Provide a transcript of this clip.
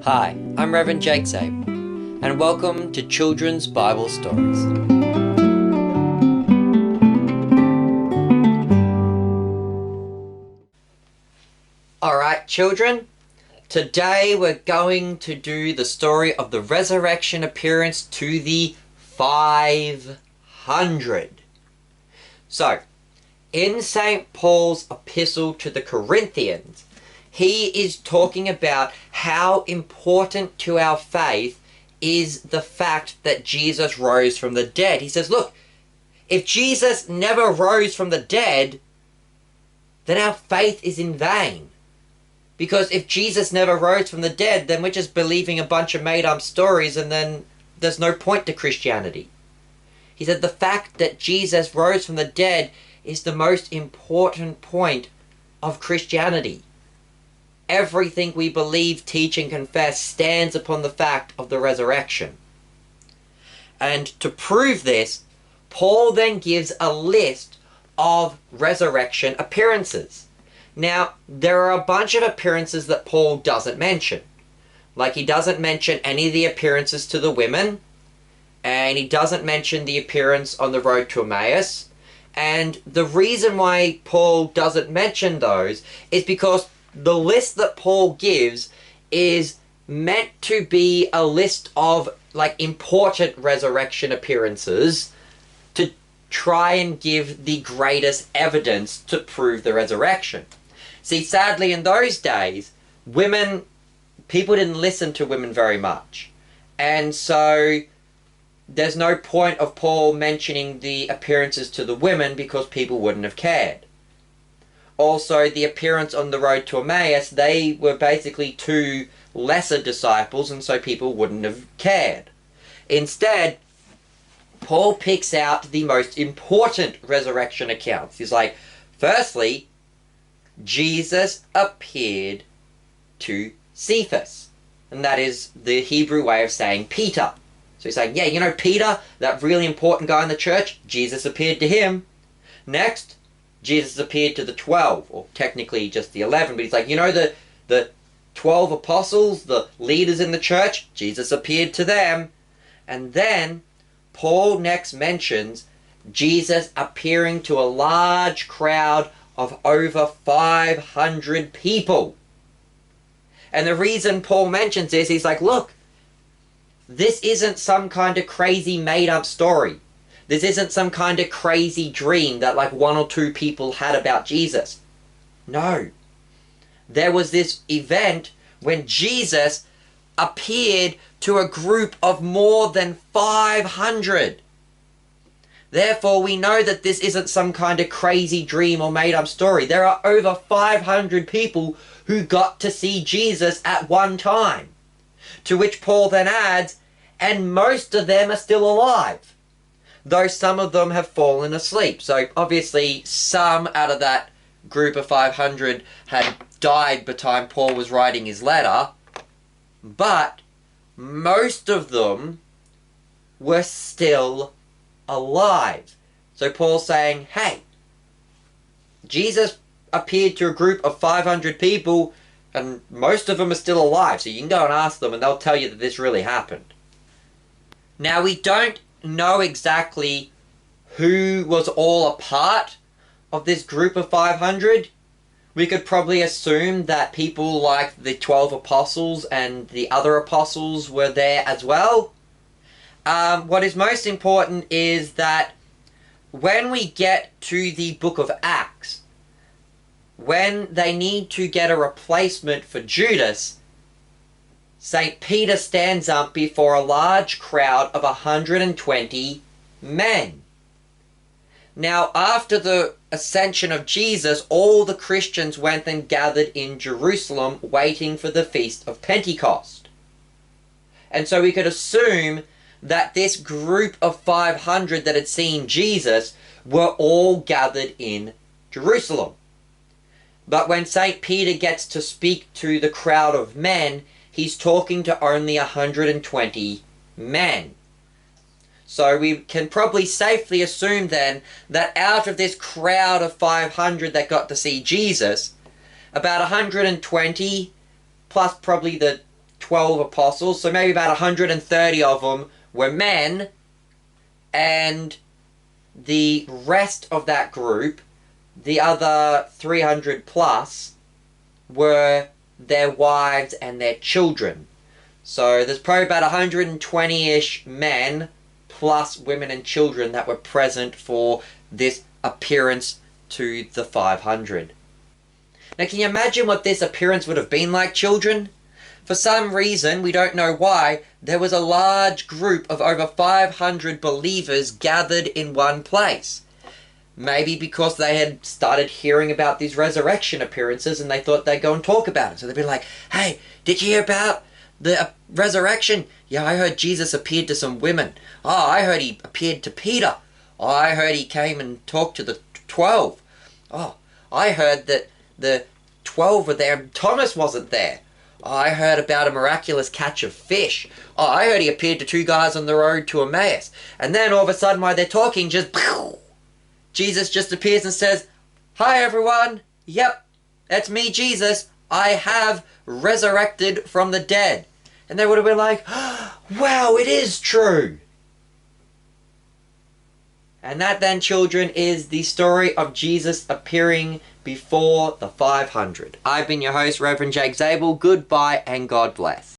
Hi, I'm Reverend Jake Sabe, and welcome to Children's Bible Stories. Alright, children, today we're going to do the story of the resurrection appearance to the 500. So, in St. Paul's epistle to the Corinthians, he is talking about how important to our faith is the fact that Jesus rose from the dead. He says, look, if Jesus never rose from the dead, then our faith is in vain. Because if Jesus never rose from the dead, then we're just believing a bunch of made-up stories and then there's no point to Christianity. He said the fact that Jesus rose from the dead is the most important point of Christianity. Everything we believe, teach, and confess stands upon the fact of the resurrection. And to prove this, Paul then gives a list of resurrection appearances. Now, there are a bunch of appearances that Paul doesn't mention. Like, he doesn't mention any of the appearances to the women, and he doesn't mention the appearance on the road to Emmaus. And the reason why Paul doesn't mention those is because the list that Paul gives is meant to be a list of, like, important resurrection appearances to try and give the greatest evidence to prove the resurrection. See, sadly, in those days, people didn't listen to women very much. And so there's no point of Paul mentioning the appearances to the women because people wouldn't have cared. Also, the appearance on the road to Emmaus, they were basically two lesser disciples, and so people wouldn't have cared. Instead, Paul picks out the most important resurrection accounts. He's like, firstly, Jesus appeared to Cephas. And that is the Hebrew way of saying Peter. So he's saying, yeah, you know Peter, that really important guy in the church? Jesus appeared to him. Next, Jesus appeared to the 12, or technically just the 11, but he's like, you know the 12 apostles, the leaders in the church? Jesus appeared to them. And then Paul next mentions Jesus appearing to a large crowd of over 500 people. And the reason Paul mentions this, he's like, look, this isn't some kind of crazy made-up story. This isn't some kind of crazy dream that like one or two people had about Jesus. No. There was this event when Jesus appeared to a group of more than 500. Therefore, we know that this isn't some kind of crazy dream or made-up story. There are over 500 people who got to see Jesus at one time. To which Paul then adds, and most of them are still alive, though some of them have fallen asleep. So obviously some out of that group of 500 had died by the time Paul was writing his letter, but most of them were still alive. So Paul's saying, hey, Jesus appeared to a group of 500 people and most of them are still alive, so you can go and ask them and they'll tell you that this really happened. Now, we don't know exactly who was all a part of this group of 500. We could probably assume that people like the 12 apostles and the other apostles were there as well. What is most important is that when we get to the book of Acts, when they need to get a replacement for Judas, St. Peter stands up before a large crowd of 120 men. Now, after the ascension of Jesus, all the Christians went and gathered in Jerusalem waiting for the Feast of Pentecost. And so we could assume that this group of 500 that had seen Jesus were all gathered in Jerusalem. But when St. Peter gets to speak to the crowd of men, he's talking to only 120 men. So we can probably safely assume then that out of this crowd of 500 that got to see Jesus, about 120 plus probably the 12 apostles, so maybe about 130 of them were men, and the rest of that group, the other 300 plus, were their wives and their children. So there's probably about 120-ish men plus women and children that were present for this appearance to the 500. Now, can you imagine what this appearance would have been like, children? For some reason, we don't know why, there was a large group of over 500 believers gathered in one place. Maybe because they had started hearing about these resurrection appearances and they thought they'd go and talk about it. So they'd be like, hey, did you hear about the resurrection? Yeah, I heard Jesus appeared to some women. Oh, I heard he appeared to Peter. Oh, I heard he came and talked to the 12. Oh, I heard that the 12 were there and Thomas wasn't there. Oh, I heard about a miraculous catch of fish. Oh, I heard he appeared to two guys on the road to Emmaus. And then all of a sudden while they're talking, Jesus just appears and says, hi everyone, yep, that's me, Jesus. I have resurrected from the dead. And they would have been like, wow, it is true. And that then, children, is the story of Jesus appearing before the 500. I've been your host, Reverend Jake Zabel. Goodbye and God bless.